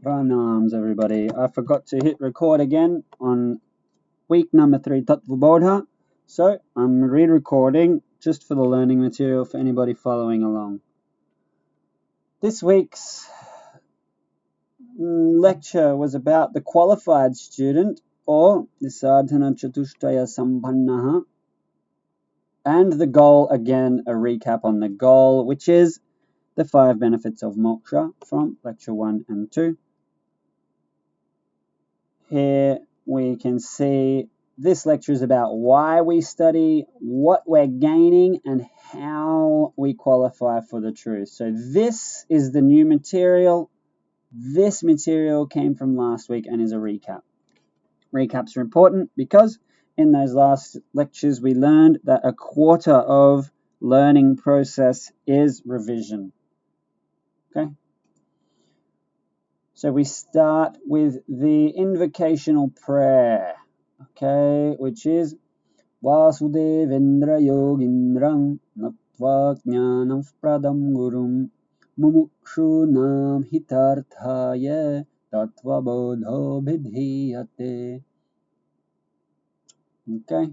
Pranams, everybody. I forgot to hit record again on week number 3, Tattvabodha. So I'm re-recording just for the learning material for anybody following along. This week's lecture was about the qualified student, or the sadhana chatushtaya sampannaha, and the goal, again, a recap on the goal, which is the 5 benefits of moksha from lecture 1 and 2. Here we can see this lecture is about why we study, what we're gaining, and how we qualify for the truth. So this is the new material. This material came from last week and is a recap. Recaps are important because in those last lectures we learned that a quarter of learning process is revision. Okay? So we start with the invocational prayer, okay, which is Vasudevendra Yogindram Natva Jnanam Pradam Gurum Mumukshunam Hitarthaya Tattvabodha Bidhiyate. Okay,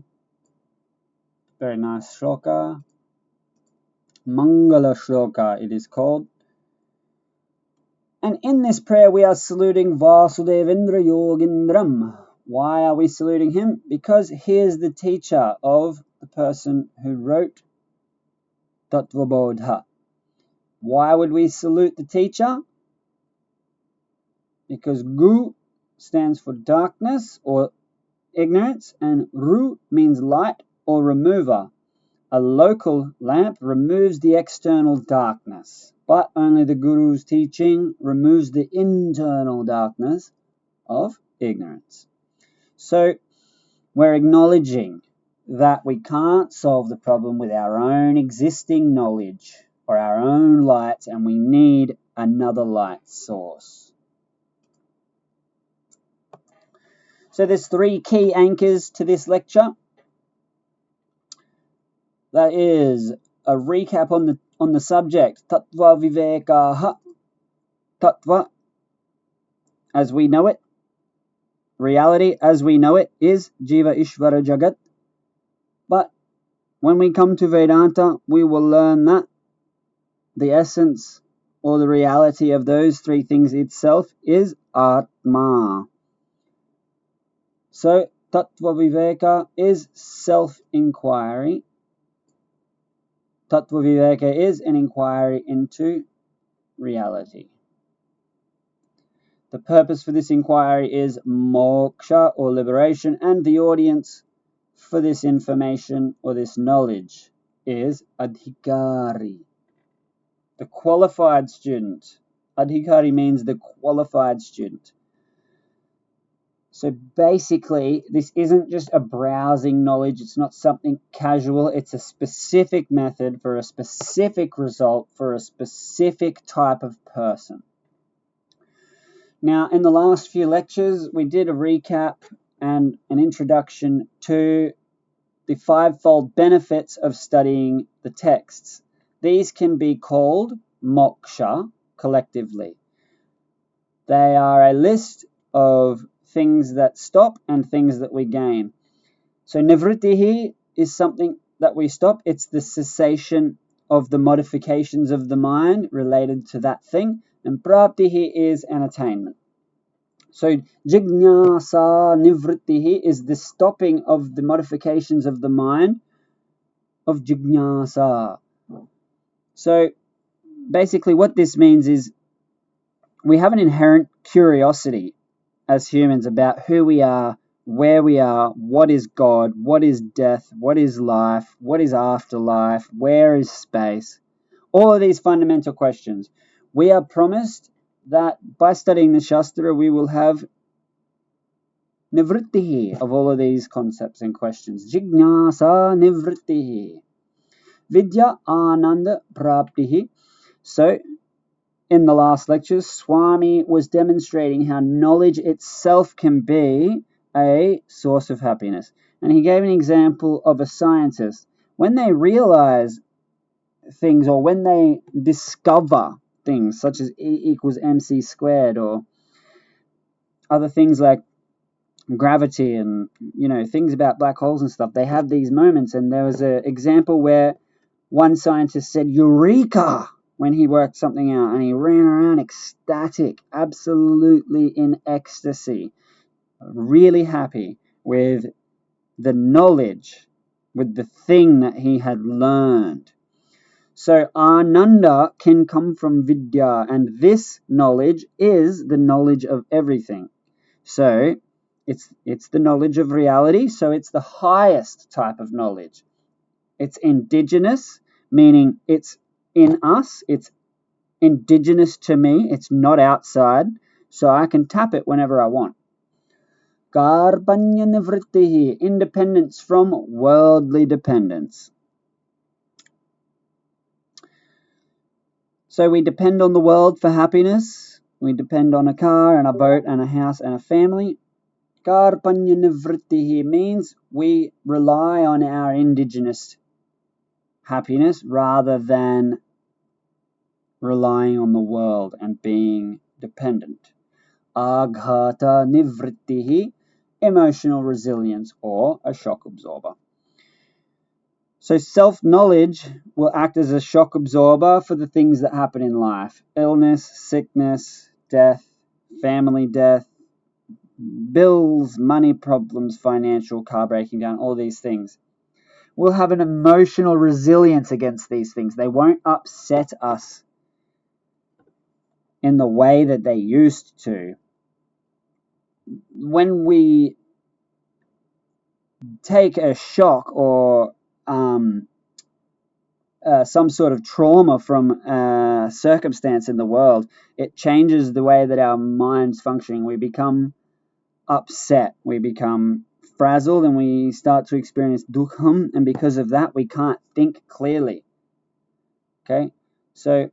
very nice shloka. Mangala shloka it is called. And in this prayer we are saluting Vasudevendra Yogindram. Why are we saluting him? Because he is the teacher of the person who wrote Tattvabodha. Why would we salute the teacher? Because Gu stands for darkness or ignorance, and Ru means light or remover. A local lamp removes the external darkness, but only the Guru's teaching removes the internal darkness of ignorance. So we're acknowledging that we can't solve the problem with our own existing knowledge or our own light, and we need another light source. So there's 3 key anchors to this lecture. That is a recap on the subject, Tattvavivekaha. Tattva, as we know it, reality as we know it, is Jiva Ishvara Jagat. But when we come to Vedanta, we will learn that the essence or the reality of those 3 things itself is Atma. So Tattva Viveka is self-inquiry. Tattva Viveka is an inquiry into reality. The purpose for this inquiry is moksha or liberation, and the audience for this information or this knowledge is adhikari, the qualified student. Adhikari means the qualified student. So basically, this isn't just a browsing knowledge. It's not something casual. It's a specific method for a specific result for a specific type of person. Now, in the last few lectures, we did a recap and an introduction to the 5-fold benefits of studying the texts. These can be called moksha collectively. They are a list of things that stop and things that we gain. So nivrittihi is something that we stop. It's the cessation of the modifications of the mind related to that thing. And praptihi is an attainment. So jignasa nivrittihi is the stopping of the modifications of the mind of jignasa. So basically what this means is we have an inherent curiosity as humans about who we are, where we are, what is God, what is death, what is life, what is afterlife, where is space. All of these fundamental questions. We are promised that by studying the Shastra we will have nivrittihi of all of these concepts and questions. Jignasa nivrittihi. Vidya ananda praptihi. So in the last lectures, Swami was demonstrating how knowledge itself can be a source of happiness. And he gave an example of a scientist. When they realize things or when they discover things such as E equals mc squared or other things like gravity and, things about black holes and stuff, they have these moments. And there was an example where one scientist said eureka when he worked something out, and he ran around ecstatic, absolutely in ecstasy, really happy with the knowledge, with the thing that he had learned. So Ananda can come from Vidya, and this knowledge is the knowledge of everything. So it's the knowledge of reality, so it's the highest type of knowledge. It's indigenous, meaning it's in us, it's indigenous to me, it's not outside, so I can tap it whenever I want. Karpanya nivrittihi, independence from worldly dependence. So we depend on the world for happiness. We depend on a car and a boat and a house and a family. Karpanya nivrittihi means we rely on our indigenous happiness rather than relying on the world and being dependent. Aghata nivrittihi, emotional resilience or a shock absorber. So self-knowledge will act as a shock absorber for the things that happen in life. Illness, sickness, death, family death, bills, money problems, financial, car breaking down, all these things. We'll have an emotional resilience against these things. They won't upset us in the way that they used to. When we take a shock or some sort of trauma from a circumstance in the world, it changes the way that our mind's functioning. We become upset, we become frazzled, and we start to experience dukkham, and because of that, we can't think clearly. Okay, so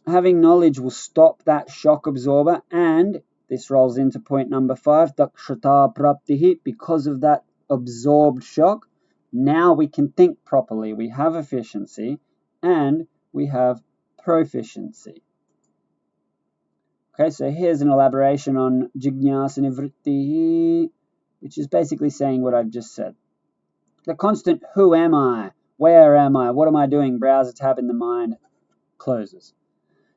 having knowledge will stop that shock absorber, and this rolls into point number 5, dakshata praptihi. Because of that absorbed shock, now we can think properly. We have efficiency and we have proficiency. Okay, so here's an elaboration on jignasa nivrittihi, which is basically saying what I've just said. The constant who am I, where am I, what am I doing, browser tab in the mind closes.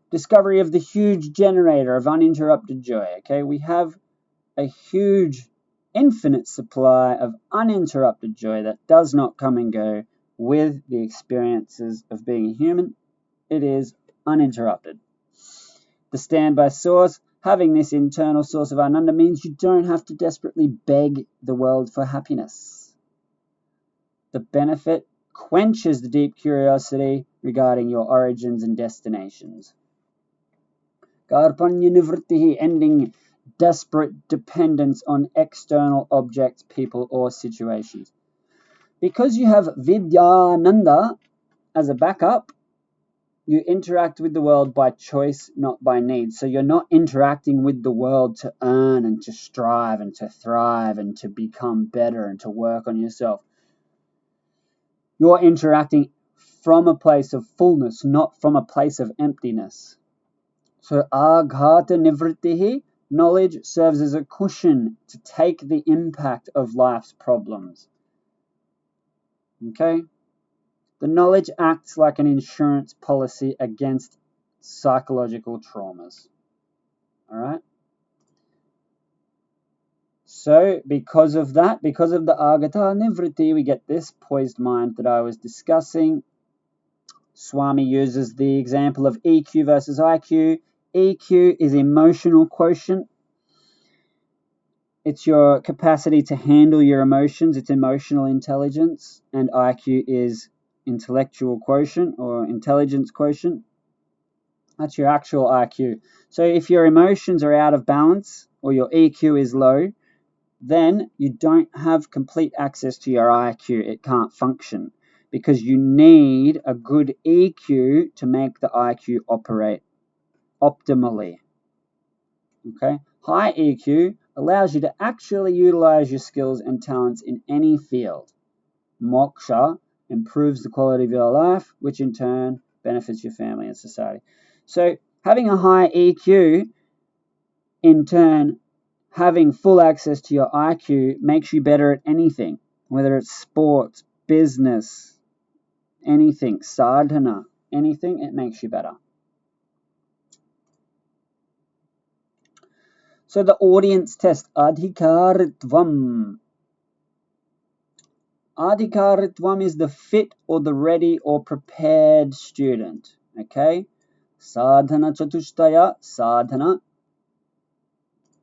Discovery of the huge generator of uninterrupted joy. Okay, we have a huge, infinite supply of uninterrupted joy that does not come and go with the experiences of being a human. It is uninterrupted. The standby source, having this internal source of Ananda, means you don't have to desperately beg the world for happiness. The benefit quenches the deep curiosity regarding your origins and destinations. Karpanya nivrittihi, ending desperate dependence on external objects, people, or situations. Because you have Vidyananda as a backup, you interact with the world by choice, not by need. So you're not interacting with the world to earn and to strive and to thrive and to become better and to work on yourself. You're interacting from a place of fullness, not from a place of emptiness. So aghata nivrittihi, knowledge serves as a cushion to take the impact of life's problems. Okay? The knowledge acts like an insurance policy against psychological traumas. All right? So because of that, because of the aghata nivritti, we get this poised mind that I was discussing. Swami uses the example of EQ versus IQ. EQ is emotional quotient. It's your capacity to handle your emotions. It's emotional intelligence. And IQ is intellectual quotient or intelligence quotient. That's your actual IQ. So if your emotions are out of balance or your EQ is low, then you don't have complete access to your IQ. It can't function because you need a good EQ to make the IQ operate optimally. Okay? High EQ allows you to actually utilize your skills and talents in any field. Moksha improves the quality of your life, which in turn benefits your family and society. So having a high EQ in turn having full access to your IQ makes you better at anything, whether it's sports, business, anything, sadhana, anything, it makes you better. So the audience test, adhikaritvam. Adhikaritvam is the fit or the ready or prepared student. Okay? Sadhana chatushtaya, sadhana.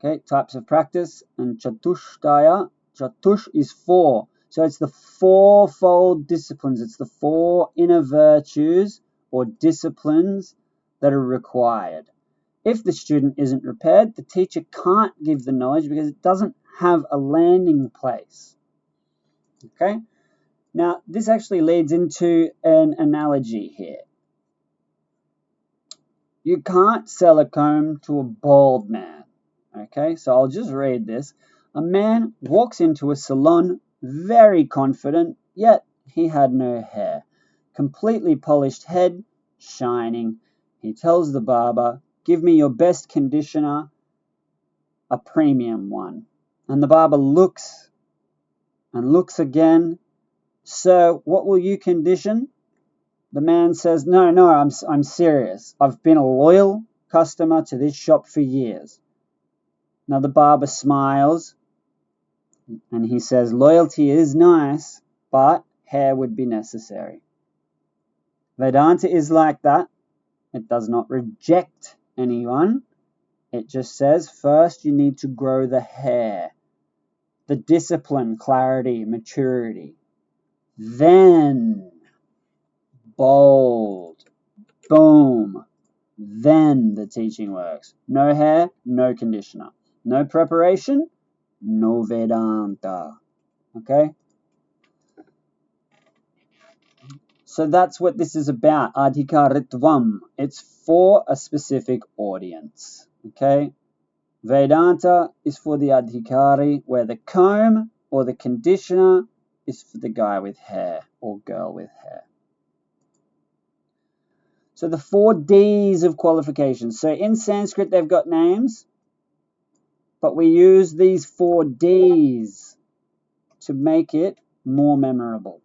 Okay, types of practice. And chatushtaya, chatush is four. So it's the fourfold disciplines. It's the four inner virtues or disciplines that are required. If the student isn't prepared, the teacher can't give the knowledge because it doesn't have a landing place. Okay? Now, this actually leads into an analogy here. You can't sell a comb to a bald man. Okay, so I'll just read this. A man walks into a salon very confident, yet he had no hair. Completely polished head, shining. He tells the barber, "Give me your best conditioner, a premium one." And the barber looks and looks again. "Sir, what will you condition?" The man says, No, I'm serious. I've been a loyal customer to this shop for years." Now the barber smiles and he says, "Loyalty is nice, but hair would be necessary." Vedanta is like that. It does not reject anyone. It just says, first you need to grow the hair, the discipline, clarity, maturity. Then, bold, boom, then the teaching works. No hair, no conditioner. No preparation, no Vedanta. Okay? So that's what this is about, adhikaritvam. It's for a specific audience. Okay? Vedanta is for the adhikari, where the comb or the conditioner is for the guy with hair or girl with hair. So the 4 Ds of qualifications. So in Sanskrit they've got names, but we use these 4 Ds to make it more memorable.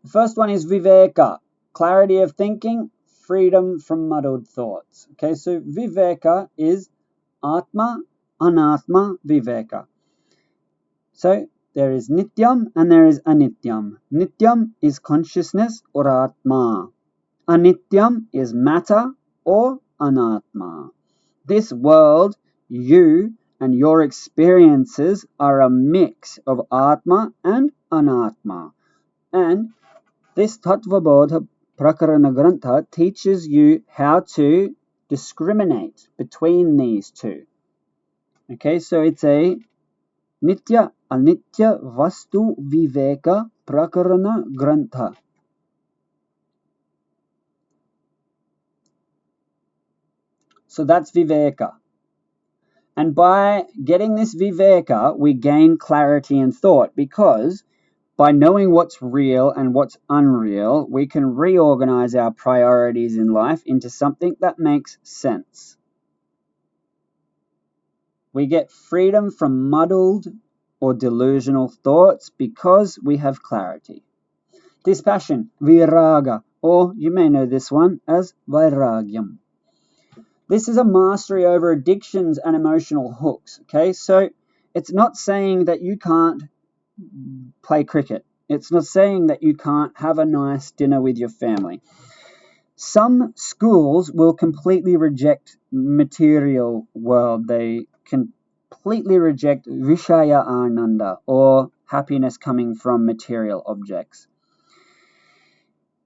The first one is viveka, clarity of thinking, freedom from muddled thoughts. Okay, so viveka is atma, anatma, viveka. So there is nityam and there is anityam. Nityam is consciousness or atma. Anityam is matter or anatma. This world, you and your experiences are a mix of atma and anatma. And this Tattvabodha Prakarana Grantha teaches you how to discriminate between these two. Okay, so it's a Nitya Anitya Vastu Viveka Prakarana Grantha. So that's Viveka. And by getting this Viveka, we gain clarity in thought, because by knowing what's real and what's unreal, we can reorganize our priorities in life into something that makes sense. We get freedom from muddled or delusional thoughts because we have clarity. Dispassion, viraga, or you may know this one as vairagyam. This is a mastery over addictions and emotional hooks. Okay, so it's not saying that you can't play cricket. It's not saying that you can't have a nice dinner with your family. Some schools will completely reject material world. They completely reject Vishaya Ananda, or happiness coming from material objects.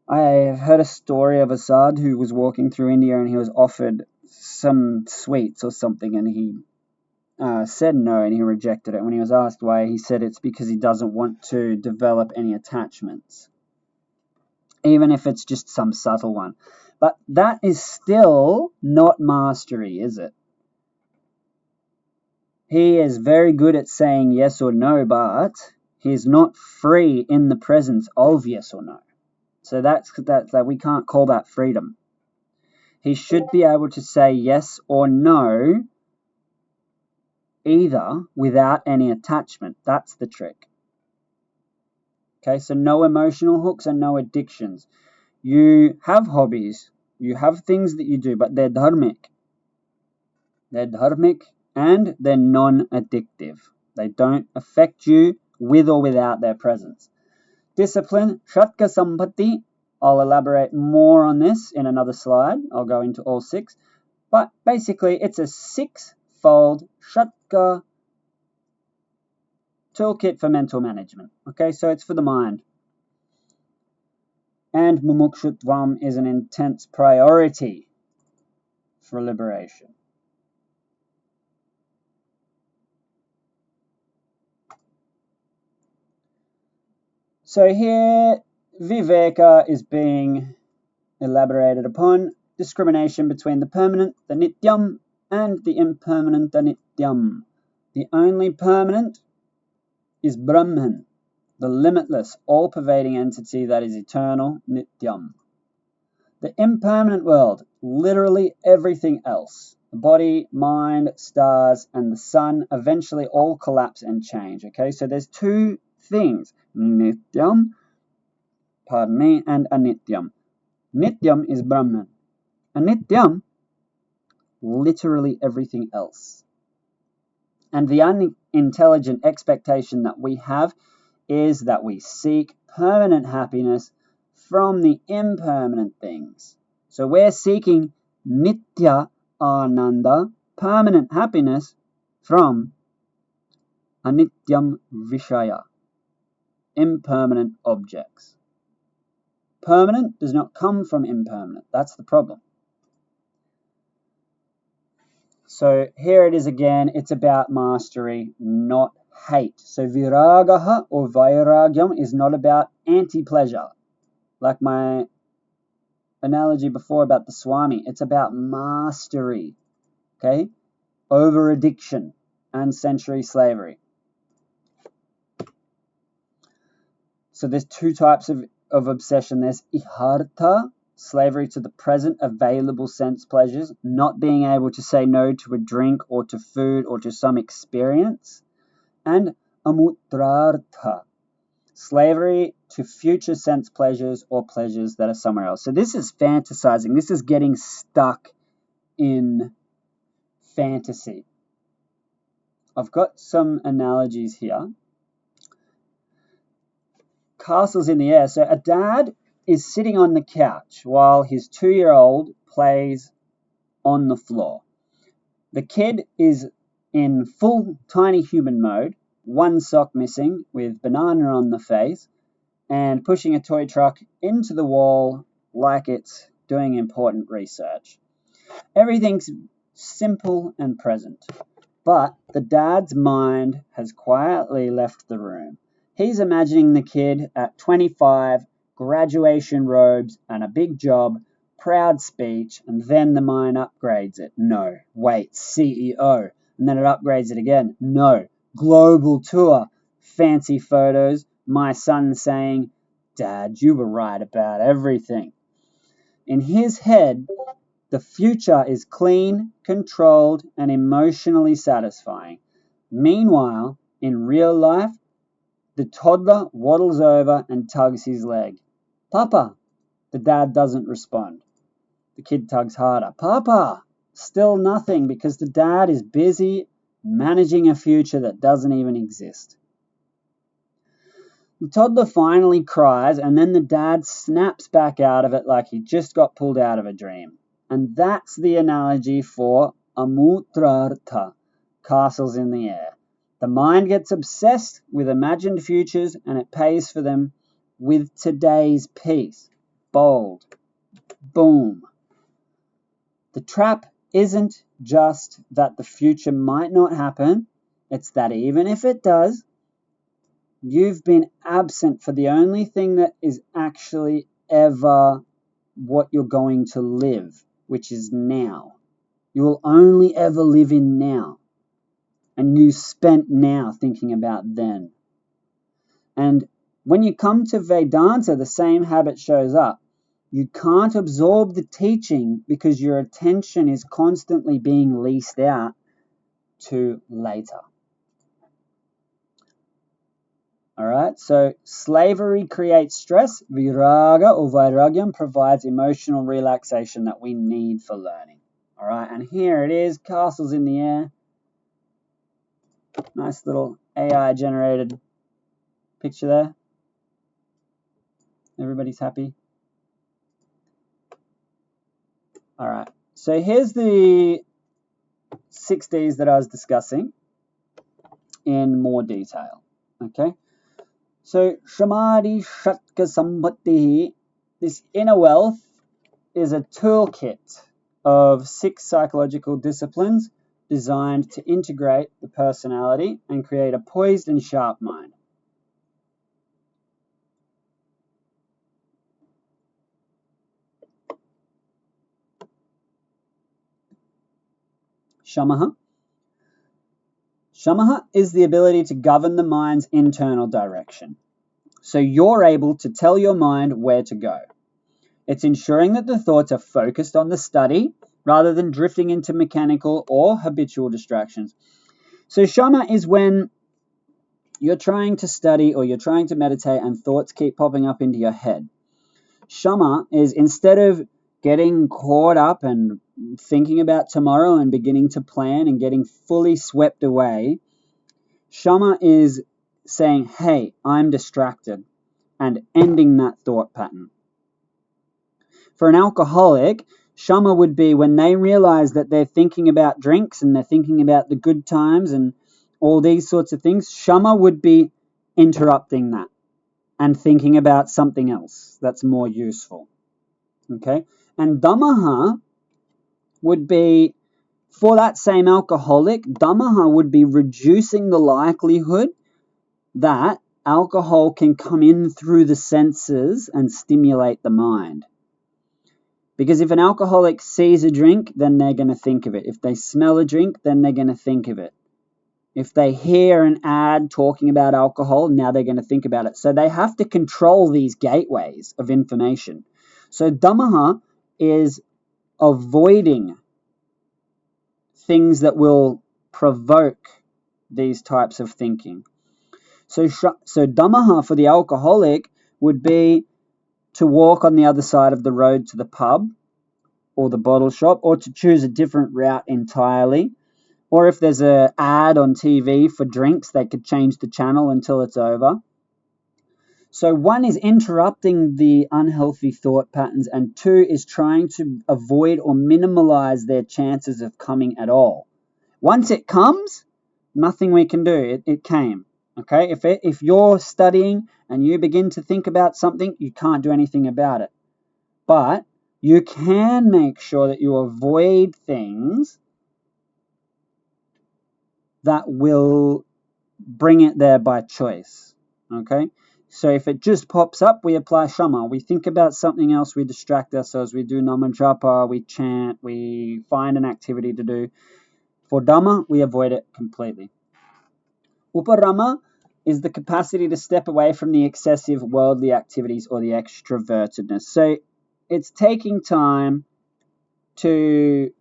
I have heard a story of a sadhu who was walking through India and he was offered some sweets or something, and he said no and he rejected it. When he was asked why, he said it's because he doesn't want to develop any attachments, even if it's just some subtle one. But that is still not mastery, is it? He is very good at saying yes or no, but he is not free in the presence of yes or no. So that we can't call that freedom. He should be able to say yes or no either without any attachment. That's the trick. Okay, so no emotional hooks and no addictions. You have hobbies, you have things that you do, but they're dharmic. They're dharmic and they're non-addictive. They don't affect you with or without their presence. Discipline, Shatka Sampati. I'll elaborate more on this in another slide. I'll go into all 6. But basically, it's a 6-fold Shatka toolkit for mental management. Okay, so it's for the mind. And Mumukshutvam is an intense priority for liberation. So here, Viveka is being elaborated upon. Discrimination between the permanent, the nityam, and the impermanent, the nityam. The only permanent is Brahman, the limitless, all-pervading entity that is eternal, nityam. The impermanent world, literally everything else, the body, mind, stars, and the sun, eventually all collapse and change. Okay, so there's 2 things, nityam, and anityam. Nityam is Brahman. Anityam, literally everything else. And the unintelligent expectation that we have is that we seek permanent happiness from the impermanent things. So we're seeking nitya ananda, permanent happiness, from anityam vishaya, impermanent objects. Permanent does not come from impermanent. That's the problem. So here it is again. It's about mastery, not hate. So viragaha or vairagyam is not about anti-pleasure. Like my analogy before about the Swami, it's about mastery, okay, over addiction and sensory slavery. So there's 2 types of obsession. There's ihartha, slavery to the present available sense pleasures, not being able to say no to a drink or to food or to some experience, and amutrartha, slavery to future sense pleasures or pleasures that are somewhere else. So this is fantasizing. This is getting stuck in fantasy. I've got some analogies here. Castles in the air. So a dad is sitting on the couch while his 2-year-old plays on the floor. The kid is in full tiny human mode, 1 sock missing, with banana on the face, and pushing a toy truck into the wall like it's doing important research. Everything's simple and present, but the dad's mind has quietly left the room. He's imagining the kid at 25, graduation robes and a big job, proud speech, and then the mind upgrades it. No, wait, CEO. And then it upgrades it again. No, global tour, fancy photos, my son saying, "Dad, you were right about everything." In his head, the future is clean, controlled, and emotionally satisfying. Meanwhile, in real life, the toddler waddles over and tugs his leg. "Papa!" The dad doesn't respond. The kid tugs harder. "Papa!" Still nothing, because the dad is busy managing a future that doesn't even exist. The toddler finally cries, and then the dad snaps back out of it like he just got pulled out of a dream. And that's the analogy for amutrartha, castles in the air. The mind gets obsessed with imagined futures and it pays for them with today's peace. Bold. Boom. The trap isn't just that the future might not happen, it's that even if it does, you've been absent for the only thing that is actually ever what you're going to live, which is now. You will only ever live in now. And you spent now thinking about then. And when you come to Vedanta, the same habit shows up. You can't absorb the teaching because your attention is constantly being leased out to later. All right, so slavery creates stress. Viraga or vairagyam provides emotional relaxation that we need for learning. All right, and here it is, castles in the air. Nice little AI generated picture there. Everybody's happy. All right, so here's the 6 Ds that I was discussing in more detail. Okay, so Samadhi Shatka Sambhati, this inner wealth is a toolkit of 6 psychological disciplines designed to integrate the personality and create a poised and sharp mind. Shamaha. Shamaha is the ability to govern the mind's internal direction. So you're able to tell your mind where to go. It's ensuring that the thoughts are focused on the study rather than drifting into mechanical or habitual distractions. So Shama is when you're trying to study or you're trying to meditate and thoughts keep popping up into your head. Shama is instead of getting caught up and thinking about tomorrow and beginning to plan and getting fully swept away, Shama is saying, hey, I'm distracted, and ending that thought pattern. For an alcoholic, Shama would be when they realize that they're thinking about drinks and they're thinking about the good times and all these sorts of things. Shama would be interrupting that and thinking about something else that's more useful. Okay? And Damaha would be, for that same alcoholic, Damaha would be reducing the likelihood that alcohol can come in through the senses and stimulate the mind. Because if an alcoholic sees a drink, then they're going to think of it. If they smell a drink, then they're going to think of it. If they hear an ad talking about alcohol, now they're going to think about it. So they have to control these gateways of information. So Damaha is avoiding things that will provoke these types of thinking. So Damaha for the alcoholic would be to walk on the other side of the road to the pub or the bottle shop, or to choose a different route entirely. Or if there's an ad on TV for drinks, they could change the channel until it's over. So 1 is interrupting the unhealthy thought patterns, and 2 is trying to avoid or minimize their chances of coming at all. Once it comes, nothing we can do. It came. Okay? If you're studying and you begin to think about something, you can't do anything about it. But you can make sure that you avoid things that will bring it there by choice. Okay? So if it just pops up, we apply Shama. We think about something else, we distract ourselves, we do Namajapa, we chant, we find an activity to do. For Dhamma, we avoid it completely. Uparama is the capacity to step away from the excessive worldly activities or the extrovertedness. So it's taking time to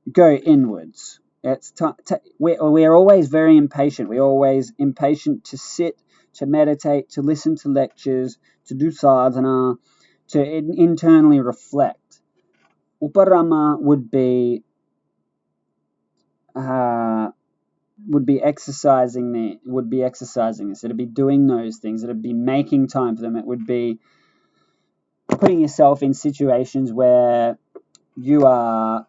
go inwards. We're always very impatient. We're always impatient to sit, to meditate, to listen to lectures, to do sadhana, to internally reflect. Uparama would be exercising this. It'd be doing those things. It'd be making time for them. It would be putting yourself in situations where you are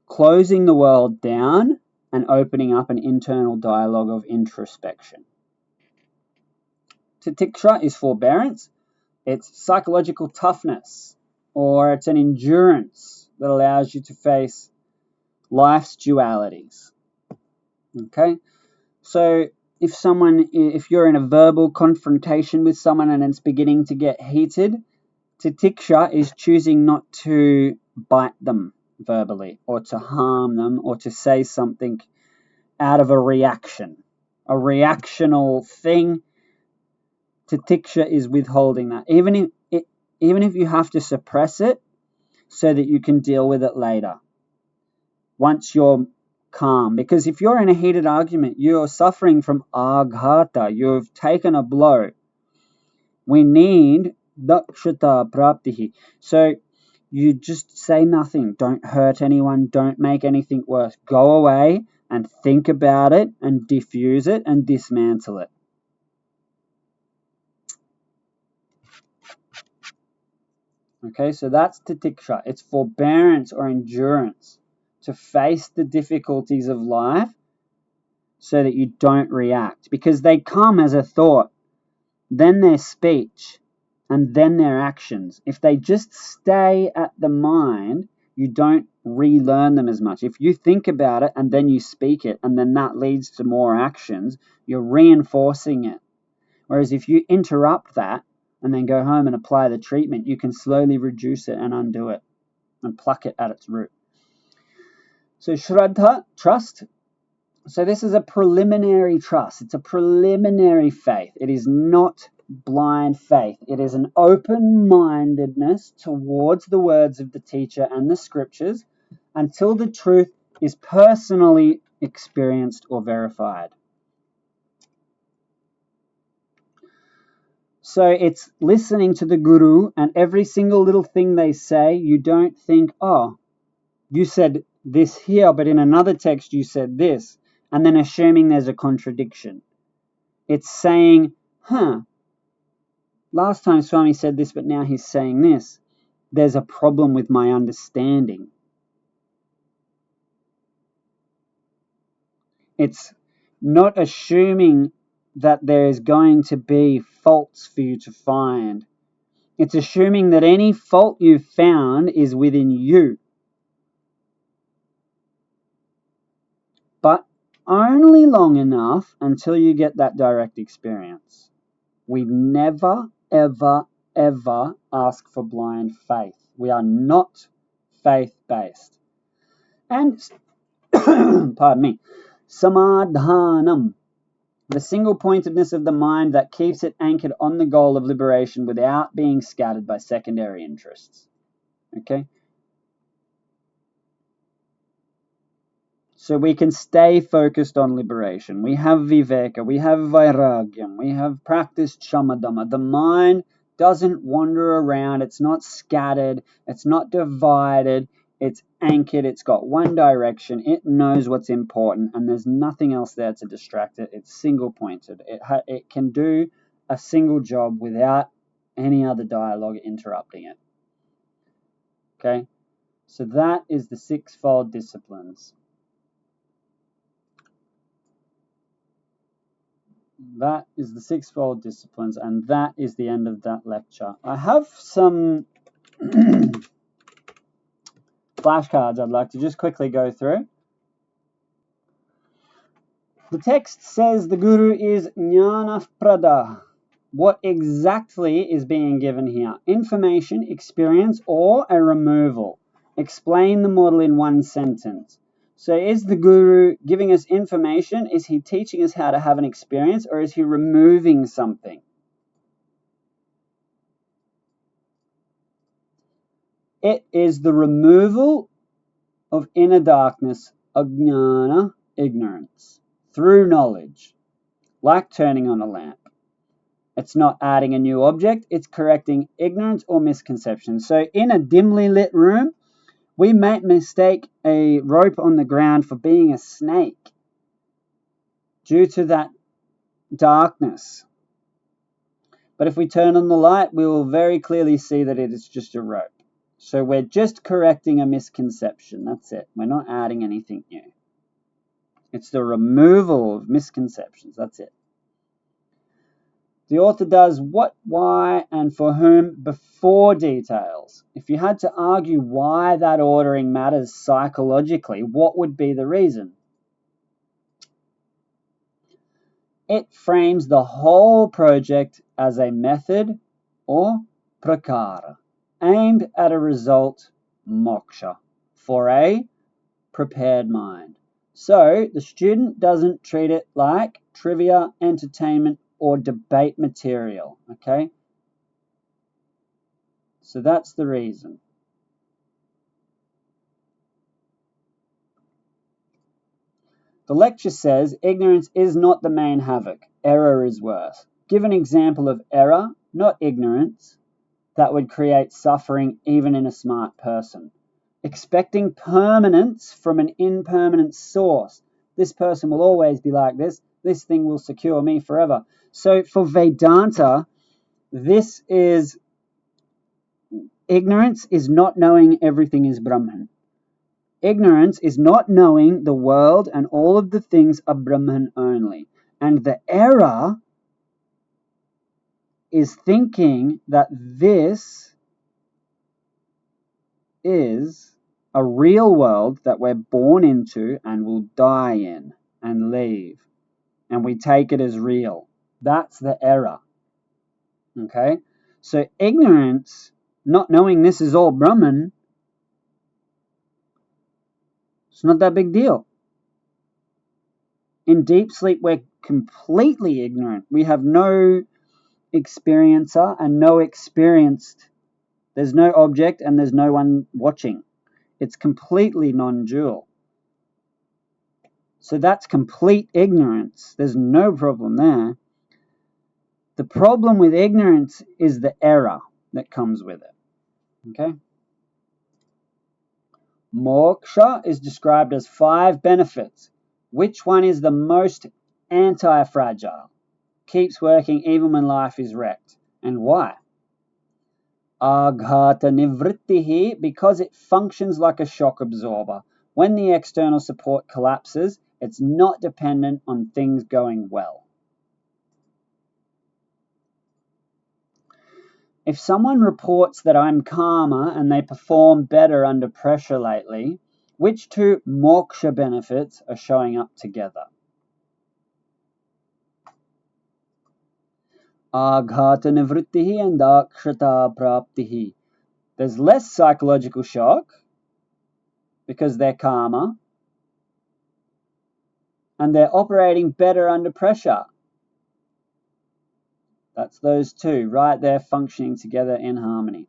closing the world down and opening up an internal dialogue of introspection. Titiksha is forbearance. It's psychological toughness, or it's an endurance that allows you to face life's dualities. Okay? So if you're in a verbal confrontation with someone and it's beginning to get heated, Titiksha is choosing not to bite them verbally or to harm them or to say something out of a reactional thing. Titiksha is withholding that, even if you have to suppress it so that you can deal with it later. Once you're calm. Because if you're in a heated argument, you're suffering from aghata, you've taken a blow. We need dakshata praptihi. So you just say nothing. Don't hurt anyone. Don't make anything worse. Go away and think about it and diffuse it and dismantle it. Okay, so that's titiksha. It's forbearance or endurance to face the difficulties of life so that you don't react. Because they come as a thought, then their speech, and then their actions. If they just stay at the mind, you don't relearn them as much. If you think about it and then you speak it, and then that leads to more actions, you're reinforcing it. Whereas if you interrupt that and then go home and apply the treatment, you can slowly reduce it and undo it and pluck it at its root. So Shraddha, trust. So this is a preliminary trust. It's a preliminary faith. It is not blind faith. It is an open-mindedness towards the words of the teacher and the scriptures until the truth is personally experienced or verified. So it's listening to the guru, and every single little thing they say, you don't think, oh, you said this here, but in another text you said this, and then assuming there's a contradiction. It's saying, last time Swami said this, but now he's saying this. There's a problem with my understanding. It's not assuming that there is going to be faults for you to find. It's assuming that any fault you've found is within you. But only long enough until you get that direct experience. We never, ever, ever ask for blind faith. We are not faith-based. And, pardon me, samadhanam, the single pointedness of the mind that keeps it anchored on the goal of liberation without being scattered by secondary interests. Okay? So we can stay focused on liberation. We have viveka, we have vairagyam, we have practiced shamadama. The mind doesn't wander around, it's not scattered, it's not divided, it's anchored, it's got one direction, it knows what's important, and there's nothing else there to distract it. It's single-pointed. It can do a single job without any other dialogue interrupting it. Okay? So that is the sixfold disciplines. That is the sixfold disciplines, and that is the end of that lecture. I have some flashcards I'd like to just quickly go through. The text says the Guru is Jnana-prada. What exactly is being given here? Information, experience, or a removal? Explain the model in one sentence. So is the Guru giving us information? Is he teaching us how to have an experience, or is he removing something? It is the removal of inner darkness, ajnana, ignorance, through knowledge, like turning on a lamp. It's not adding a new object, it's correcting ignorance or misconception. So in a dimly lit room, we might mistake a rope on the ground for being a snake due to that darkness. But if we turn on the light, we will very clearly see that it is just a rope. So we're just correcting a misconception. That's it. We're not adding anything new. It's the removal of misconceptions. That's it. The author does what, why, and for whom before details. If you had to argue why that ordering matters psychologically, what would be the reason? It frames the whole project as a method or prakara, aimed at a result, moksha, for a prepared mind. So the student doesn't treat it like trivia, entertainment, or debate material, okay? So that's the reason. The lecture says ignorance is not the main havoc. Error is worse. Give an example of error, not ignorance, that would create suffering even in a smart person. Expecting permanence from an impermanent source. This person will always be like this. This thing will secure me forever. So for Vedanta, this is ignorance is not knowing everything is Brahman. Ignorance is not knowing the world and all of the things are Brahman only. And the error is thinking that this is a real world that we're born into and will die in and leave. And we take it as real. That's the error. Okay? So ignorance, not knowing this is all Brahman, it's not that big deal. In deep sleep, we're completely ignorant. We have no experiencer and no experienced. There's no object and there's no one watching. It's completely non-dual. So that's complete ignorance. There's no problem there. The problem with ignorance is the error that comes with it. Okay? Moksha is described as 5 benefits. Which one is the most anti-fragile? Keeps working even when life is wrecked. And why? Aghata nivrittihi, because it functions like a shock absorber. When the external support collapses, it's not dependent on things going well. If someone reports that I'm calmer and they perform better under pressure lately, which 2 moksha benefits are showing up together? Aghata nivrittihi and akshata praptihi. There's less psychological shock because they're calmer and they're operating better under pressure. That's those 2 right there functioning together in harmony.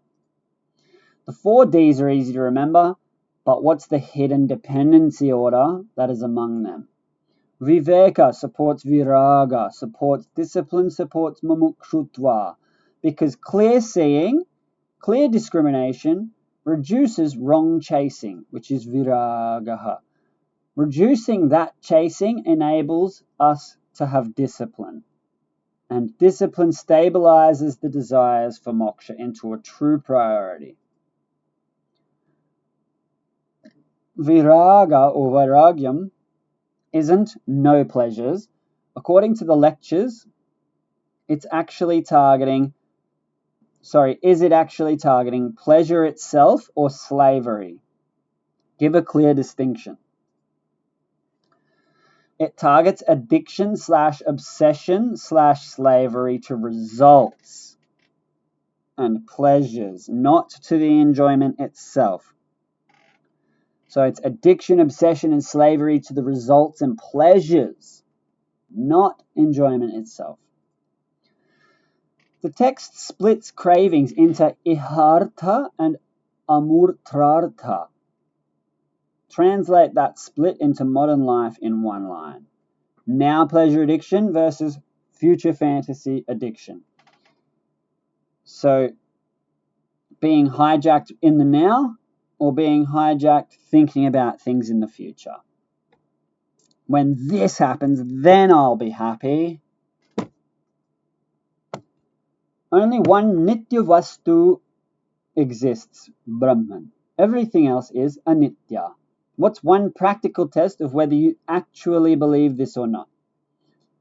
The 4 Ds are easy to remember, but what's the hidden dependency order that is among them? Viveka supports viraga, supports discipline, supports mumukshutva, because clear seeing, clear discrimination, reduces wrong chasing, which is viragaha. Reducing that chasing enables us to have discipline. And discipline stabilizes the desires for moksha into a true priority. Viraga or vairagyam isn't no pleasures. According to the lectures, is it actually targeting pleasure itself or slavery? Give a clear distinction. It targets addiction / obsession / slavery to results and pleasures, not to the enjoyment itself. So it's addiction, obsession, and slavery to the results and pleasures, not enjoyment itself. The text splits cravings into ihartha and amurtrartha. Translate that split into modern life in one line. Now pleasure addiction versus future fantasy addiction. So being hijacked in the now or being hijacked thinking about things in the future. When this happens, then I'll be happy. Only one nitya vastu exists, Brahman. Everything else is anitya. What's one practical test of whether you actually believe this or not?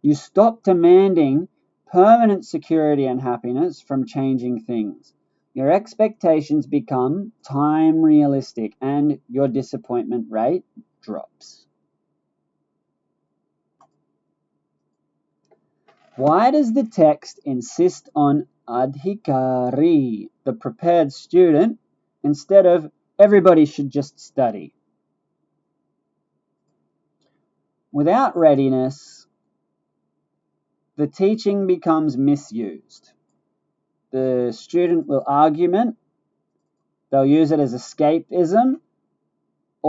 You stop demanding permanent security and happiness from changing things. Your expectations become time realistic and your disappointment rate drops. Why does the text insist on adhikari, the prepared student, instead of everybody should just study? Without readiness, the teaching becomes misused. The student will argument, they'll use it as escapism,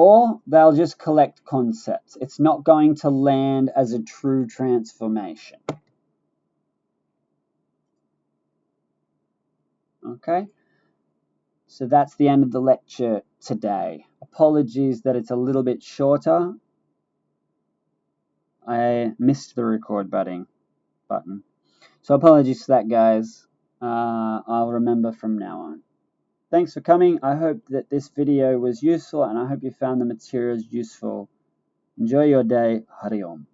or they'll just collect concepts. It's not going to land as a true transformation. Okay, so that's the end of the lecture today. Apologies that it's a little bit shorter. I missed the record button. So apologies for that, guys. I'll remember from now on. Thanks for coming. I hope that this video was useful, and I hope you found the materials useful. Enjoy your day. Hari Om.